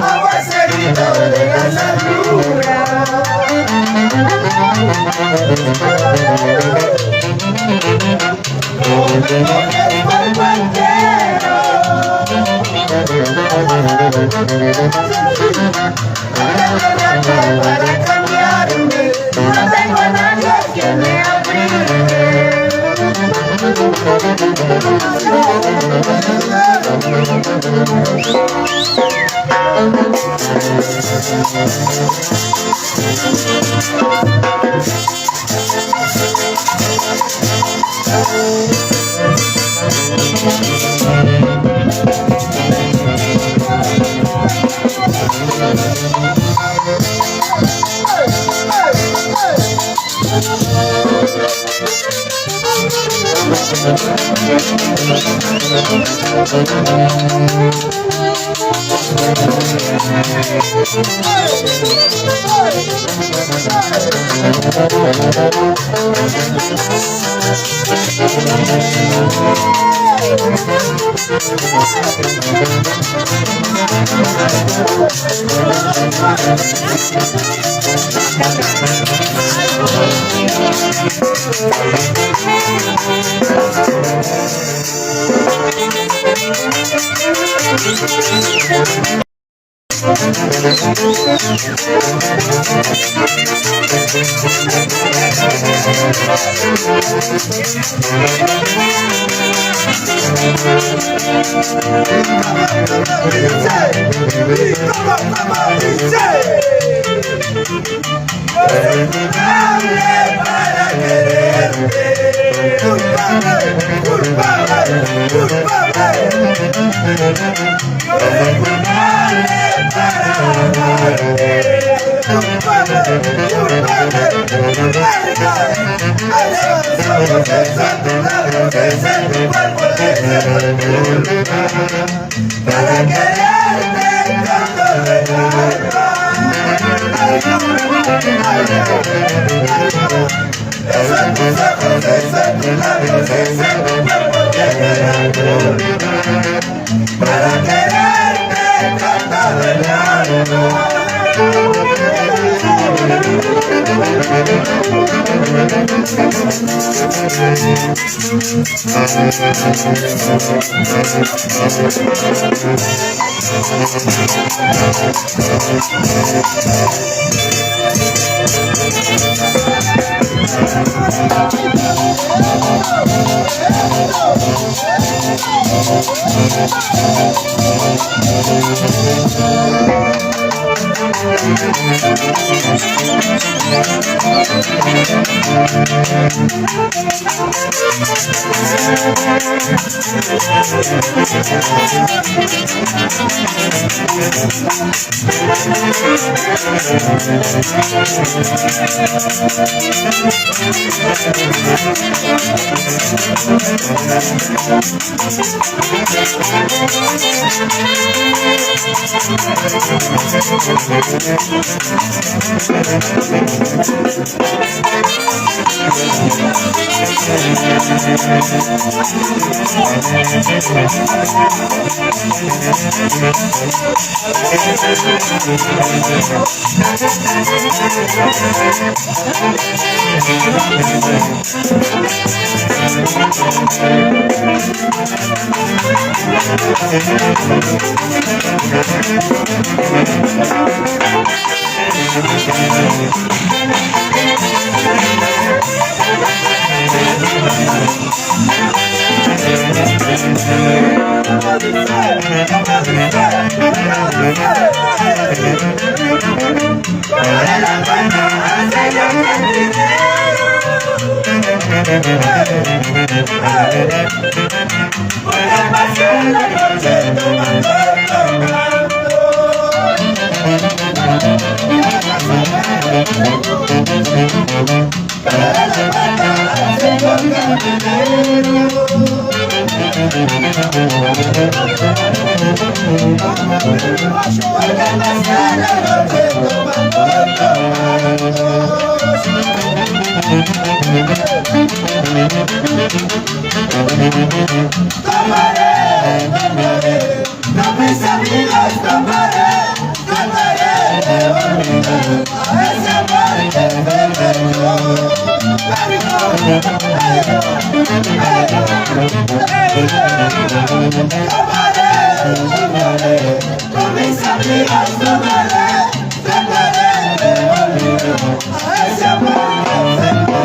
Aguacerito de la llanura. No me toques por cualquiera. Para cambiarme, no tengo a nadie que me abrigue. Para quererte, culpable, culpable, culpable. Yo soy culpable para amarte, culpable, culpable, culpable. Somos esos labios que se tu cuerpo de culpa para quererte tanto de alma. Esos tus ojos, esos tus labios, ese tu cuerpo tiene la culpa para quererte tanto de alma. Tomaré, tomaré, no mis amigos tomaré, trataré de olvidar a ese amor que me dejó. Tomaré, tomaré, con mis amigas tomaré, trataré de olvidar a ese amor que me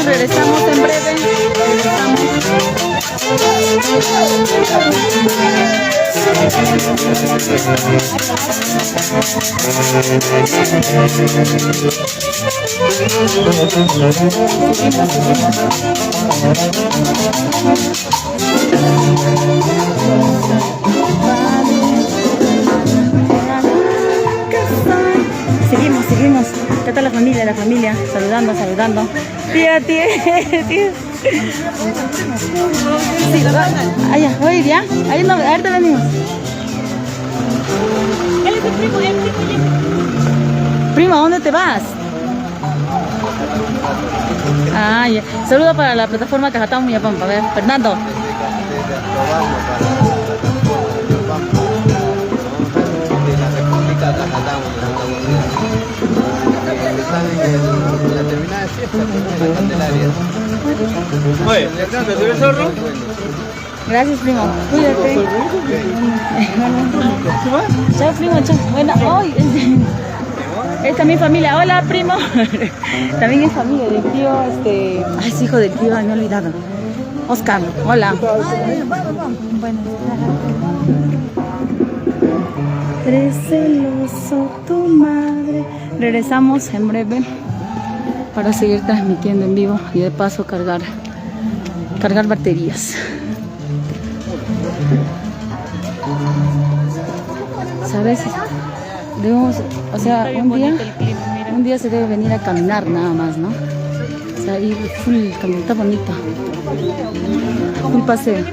Regresamos en breve. Seguimos. ¿Qué tal la familia? Saludando. Tía. Sí, allá, voy ya. Ahí no, ahorita venimos. Él es el primo. Primo, ¿a dónde te vas? Ah, ya. Saludo para la plataforma Cajatán Muyapampa. A ver, Fernando. Oye, Fernando, ¿te ves zorro? Gracias, primo. Cuídate. Chao, primo, chao. Bueno, hoy es también familia. Hola, primo. También es familia del tío, es hijo del tío, me he olvidado. Oscar, hola. Bueno. Eres celoso tu madre. Regresamos en breve para seguir transmitiendo en vivo y de paso cargar baterías. ¿Sabes? Debemos, o sea, un día se debe venir a caminar nada más, ¿no? O sea, ir full, caminar, está bonito. Un paseo.